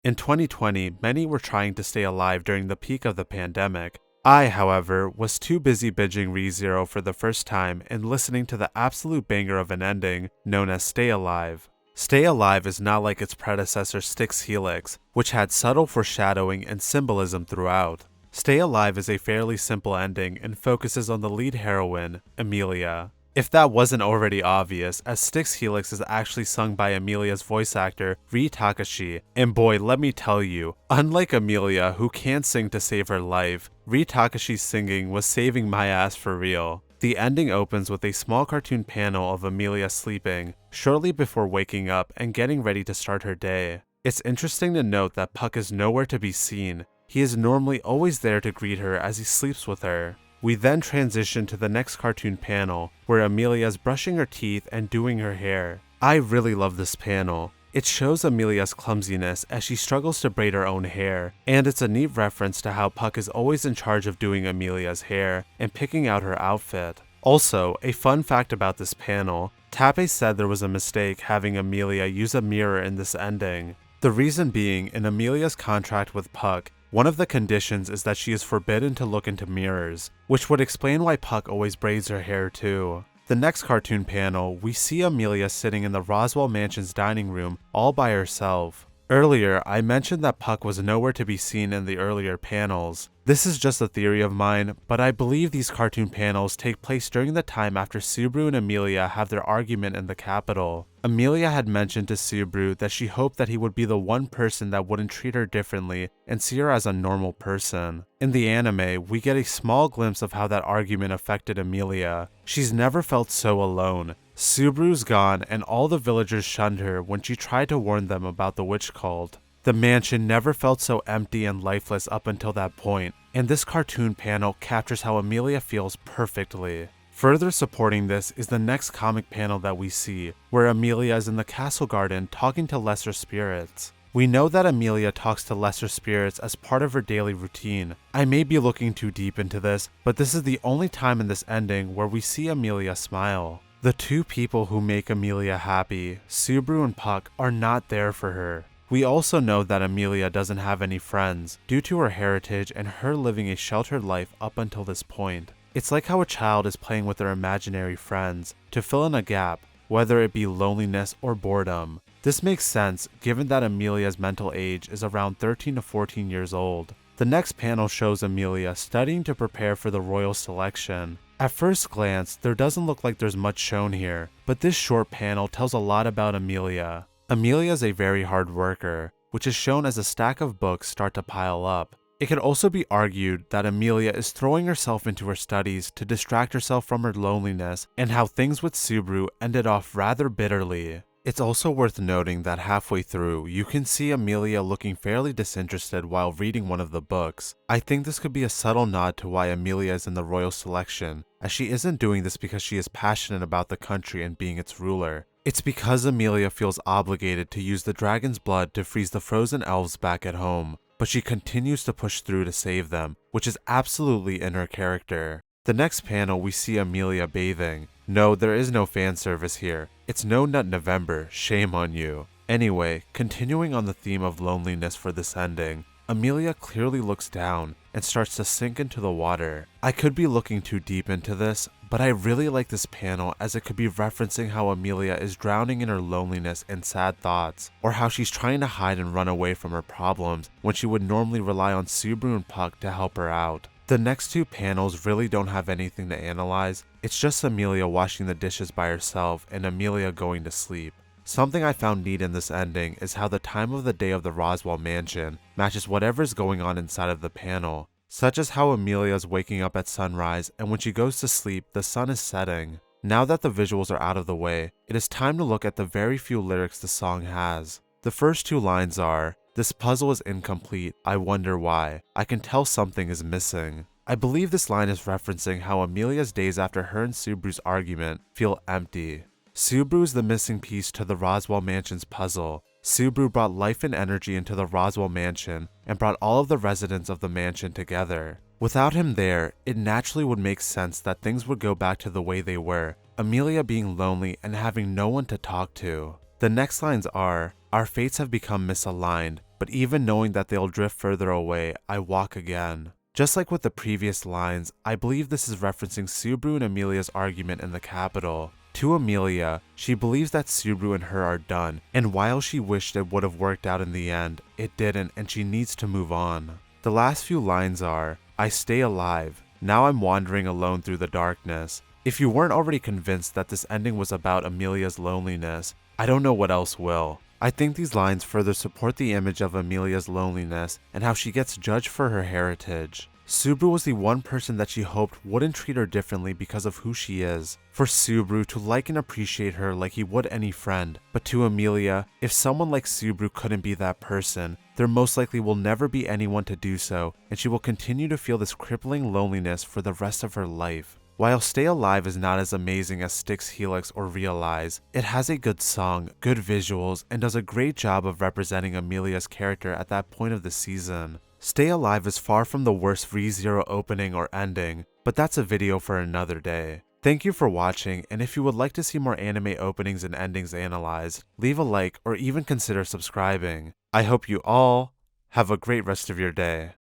In 2020, many were trying to stay alive during the peak of the pandemic. I, however, was too busy binging ReZero for the first time and listening to the absolute banger of an ending known as Stay Alive. Stay Alive is not like its predecessor Styx Helix, which had subtle foreshadowing and symbolism throughout. Stay Alive is a fairly simple ending and focuses on the lead heroine, Amelia. If that wasn't already obvious, as Styx Helix is actually sung by Amelia's voice actor, Rie Takashi, and boy, let me tell you, unlike Amelia, who can't sing to save her life, Rie Takashi's singing was saving my ass for real. The ending opens with a small cartoon panel of Amelia sleeping, shortly before waking up and getting ready to start her day. It's interesting to note that Puck is nowhere to be seen. He is normally always there to greet her as he sleeps with her. We then transition to the next cartoon panel, where Amelia is brushing her teeth and doing her hair. I really love this panel. It shows Amelia's clumsiness as she struggles to braid her own hair, and it's a neat reference to how Puck is always in charge of doing Amelia's hair and picking out her outfit. Also, a fun fact about this panel, Tappe said there was a mistake having Amelia use a mirror in this ending. The reason being, in Amelia's contract with Puck, one of the conditions is that she is forbidden to look into mirrors, which would explain why Puck always braids her hair too. The next cartoon panel, we see Amelia sitting in the Roswell Mansion's dining room all by herself. Earlier, I mentioned that Puck was nowhere to be seen in the earlier panels. This is just a theory of mine, but I believe these cartoon panels take place during the time after Subaru and Amelia have their argument in the Capitol. Amelia had mentioned to Subaru that she hoped that he would be the one person that wouldn't treat her differently and see her as a normal person. In the anime, we get a small glimpse of how that argument affected Amelia. She's never felt so alone. Subaru's gone and all the villagers shunned her when she tried to warn them about the witch cult. The mansion never felt so empty and lifeless up until that point, and this cartoon panel captures how Amelia feels perfectly. Further supporting this is the next comic panel that we see, where Amelia is in the castle garden talking to lesser spirits. We know that Amelia talks to lesser spirits as part of her daily routine. I may be looking too deep into this, but this is the only time in this ending where we see Amelia smile. The two people who make Amelia happy, Subaru and Puck, are not there for her. We also know that Amelia doesn't have any friends, due to her heritage and her living a sheltered life up until this point. It's like how a child is playing with their imaginary friends, to fill in a gap, whether it be loneliness or boredom. This makes sense, given that Amelia's mental age is around 13 to 14 years old. The next panel shows Amelia studying to prepare for the royal selection. At first glance, there doesn't look like there's much shown here, but this short panel tells a lot about Amelia. Amelia is a very hard worker, which is shown as a stack of books start to pile up. It could also be argued that Amelia is throwing herself into her studies to distract herself from her loneliness and how things with Subaru ended off rather bitterly. It's also worth noting that halfway through, you can see Amelia looking fairly disinterested while reading one of the books. I think this could be a subtle nod to why Amelia is in the royal selection, as she isn't doing this because she is passionate about the country and being its ruler. It's because Amelia feels obligated to use the dragon's blood to freeze the frozen elves back at home, but she continues to push through to save them, which is absolutely in her character. The next panel, we see Amelia bathing. No, there is no fan service here. It's No Nut November, shame on you. Anyway, continuing on the theme of loneliness for this ending, Amelia clearly looks down and starts to sink into the water. I could be looking too deep into this, but I really like this panel as it could be referencing how Amelia is drowning in her loneliness and sad thoughts, or how she's trying to hide and run away from her problems when she would normally rely on Subaru and Puck to help her out. The next two panels really don't have anything to analyze, it's just Amelia washing the dishes by herself and Amelia going to sleep. Something I found neat in this ending is how the time of the day of the Roswell Mansion matches whatever's going on inside of the panel, such as how Amelia is waking up at sunrise and when she goes to sleep the sun is setting. Now that the visuals are out of the way, it is time to look at the very few lyrics the song has. The first two lines are, "This puzzle is incomplete, I wonder why. I can tell something is missing." I believe this line is referencing how Amelia's days after her and Subaru's argument feel empty. Subaru is the missing piece to the Roswell Mansion's puzzle. Subaru brought life and energy into the Roswell Mansion and brought all of the residents of the mansion together. Without him there, it naturally would make sense that things would go back to the way they were, Amelia being lonely and having no one to talk to. The next lines are, "Our fates have become misaligned, but even knowing that they'll drift further away, I walk again. Just like with the previous lines, I believe this is referencing Subaru and Amelia's argument in the Capitol. To Amelia, she believes that Subaru and her are done, and while she wished it would have worked out in the end, it didn't and she needs to move on. The last few lines are, "I stay alive, now I'm wandering alone through the darkness." If you weren't already convinced that this ending was about Amelia's loneliness, I don't know what else will. I think these lines further support the image of Amelia's loneliness and how she gets judged for her heritage. Subaru was the one person that she hoped wouldn't treat her differently because of who she is. For Subaru to like and appreciate her like he would any friend. But to Amelia, if someone like Subaru couldn't be that person, there most likely will never be anyone to do so, and she will continue to feel this crippling loneliness for the rest of her life. While Stay Alive is not as amazing as Styx Helix or Realize, it has a good song, good visuals, and does a great job of representing Amelia's character at that point of the season. Stay Alive is far from the worst ReZero opening or ending, but that's a video for another day. Thank you for watching, and if you would like to see more anime openings and endings analyzed, leave a like or even consider subscribing. I hope you all have a great rest of your day.